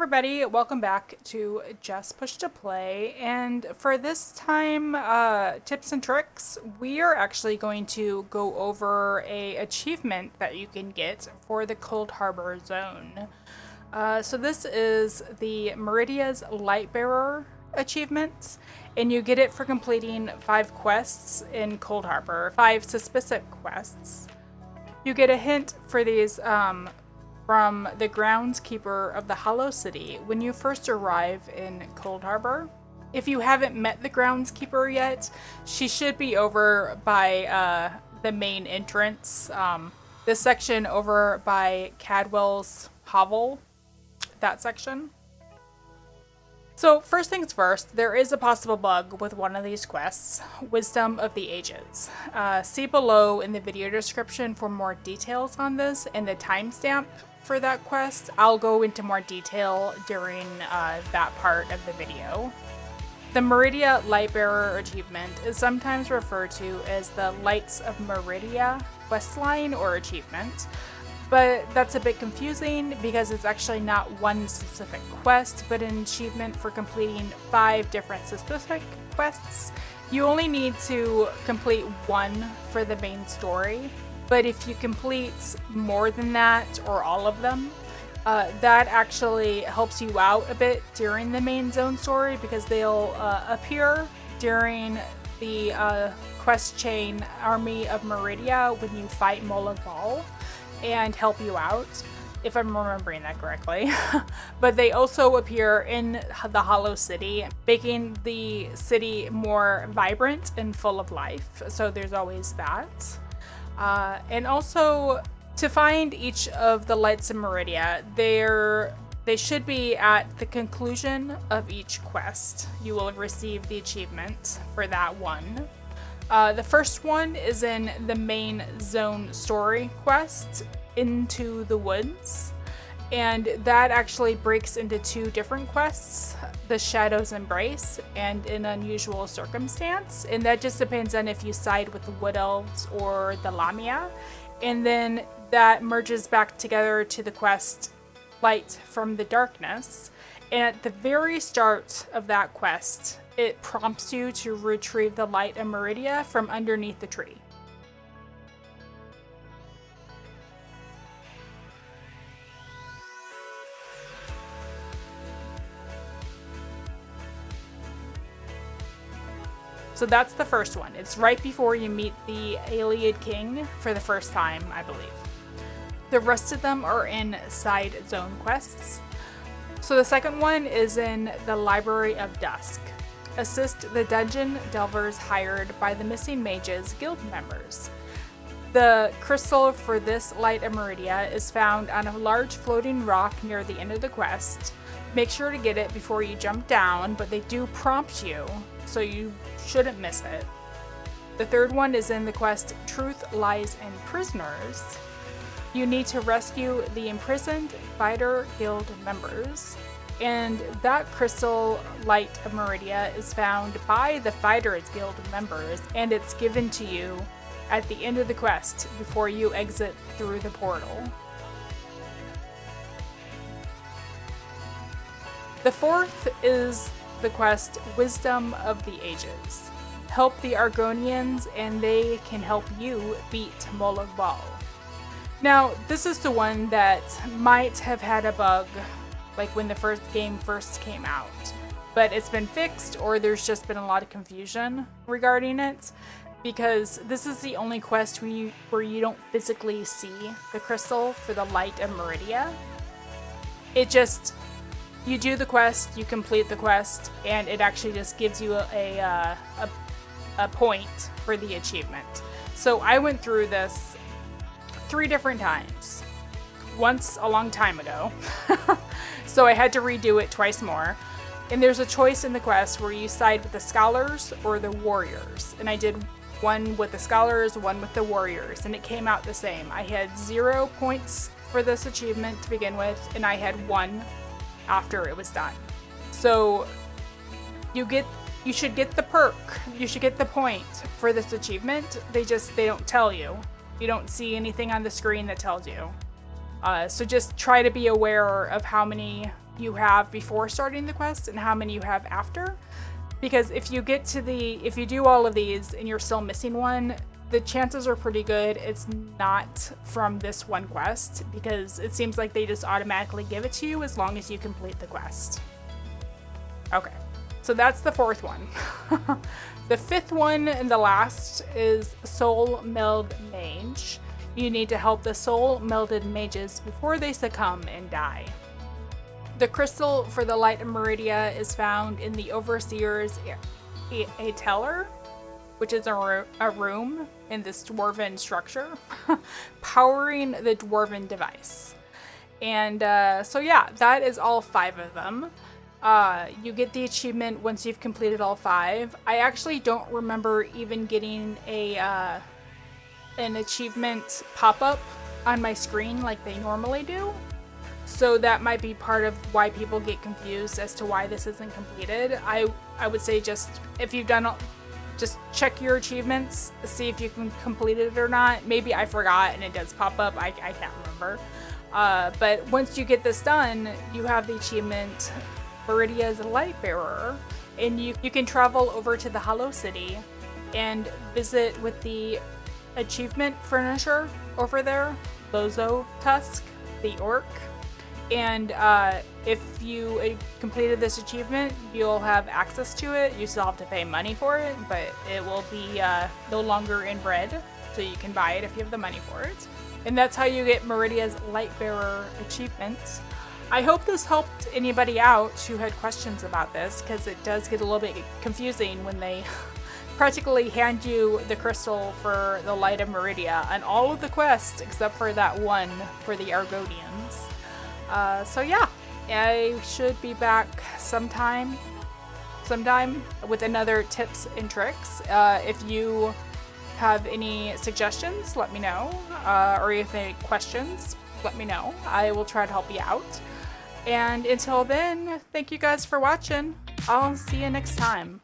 everybody, welcome back to Just Push to Play, and for this time tips and tricks, we are actually going to go over a achievement that you can get for the Coldharbor zone. So this is the Meridias Lightbearer achievement, and you get it for completing 5 quests in Coldharbor, 5 suspicious quests. You get a hint for these from the groundskeeper of the Hollow City when you first arrive in Coldharbor. If you haven't met the groundskeeper yet, she should be over by the main entrance. This section over by Cadwell's Hovel, that section. So first things first, there is a possible bug with one of these quests, Wisdom of the Ages. See below in the video description for more details on this and the timestamp for that quest. I'll go into more detail during that part of the video. The Meridia Lightbearer achievement is sometimes referred to as the Lights of Meridia questline or achievement, but that's a bit confusing because it's actually not one specific quest, but an achievement for completing 5 different specific quests. You only need to complete 1 for the main story, but if you complete more than that or all of them, that actually helps you out a bit during the main zone story because they'll appear during the quest chain Army of Meridia when you fight Molag Bal and help you out, if I'm remembering that correctly. But they also appear in the Hollow City, making the city more vibrant and full of life. So there's always that. And also, to find each of the Lights of Meridia, they should be at the conclusion of each quest. You will receive the achievement for that one. The first one is in the main zone story quest, Into the Woods, and that actually breaks into 2 different quests, the Shadow's Embrace and An Unusual Circumstance, and that just depends on if you side with the Wood Elves or the Lamia, and then that merges back together to the quest Light from the Darkness. And at the very start of that quest, it prompts you to retrieve the Light of Meridia from underneath the tree. So that's the first one. It's right before you meet the Ayleid King for the first time, I believe. The rest of them are in side zone quests. So the second one is in the Library of Dusk. Assist the dungeon delvers hired by the Missing Mages guild members. The crystal for this Light of Meridia is found on a large floating rock near the end of the quest. Make sure to get it before you jump down, but they do prompt you, so you shouldn't miss it. The third one is in the quest Truth Lies in Prisoners. You need to rescue the imprisoned Fighter Guild members, and that crystal Light of Meridia is found by the Fighters Guild members, and it's given to you at the end of the quest before you exit through the portal. The fourth is the quest Wisdom of the Ages. Help the Argonians and they can help you beat Molag Bal. Now, this is the one that might have had a bug like when the game first came out, but it's been fixed, or there's just been a lot of confusion regarding it, because this is the only quest where you don't physically see the crystal for the Light of Meridia. You do the quest, you complete the quest, and it actually just gives you a point for the achievement. So I went through this 3 different times. Once a long time ago. So I had to redo it twice more. And there's a choice in the quest where you side with the Scholars or the Warriors. And I did one with the Scholars, one with the Warriors, and it came out the same. I had 0 points for this achievement to begin with, and I had 1 after it was done. So you should get the perk, you should get the point for this achievement. They don't tell you. You don't see anything on the screen that tells you. So just try to be aware of how many you have before starting the quest and how many you have after. Because if you do all of these and you're still missing one, the chances are pretty good it's not from this one quest, because it seems like they just automatically give it to you as long as you complete the quest. Okay, so that's the fourth one. The fifth one and the last is Soul-Meld Mage. You need to help the soul-melded mages before they succumb and die. The crystal for the Light of Meridia is found in the Overseer's Atelar, which is a room in this dwarven structure, powering the dwarven device. And so yeah, that is all 5 of them. You get the achievement once you've completed all 5. I actually don't remember even getting an achievement pop-up on my screen like they normally do. So that might be part of why people get confused as to why this isn't completed. I would say just if you've done, just check your achievements, see if you can complete it or not. Maybe I forgot and it does pop up. I can't remember. But once you get this done, you have the achievement Meridias Lightbearer, and you can travel over to the Hollow City and visit with the achievement furnisher over there, Lozotusk, the orc. And if you completed this achievement, you'll have access to it. You still have to pay money for it, but it will be no longer in red, so you can buy it if you have the money for it. And that's how you get Meridia's Lightbearer achievements. I hope this helped anybody out who had questions about this, because it does get a little bit confusing when they practically hand you the crystal for the Light of Meridia on all of the quests except for that one for the Argonians. So yeah, I should be back sometime with another tips and tricks. If you have any suggestions, let me know, or if any questions, let me know. I will try to help you out. And until then, thank you guys for watching. I'll see you next time.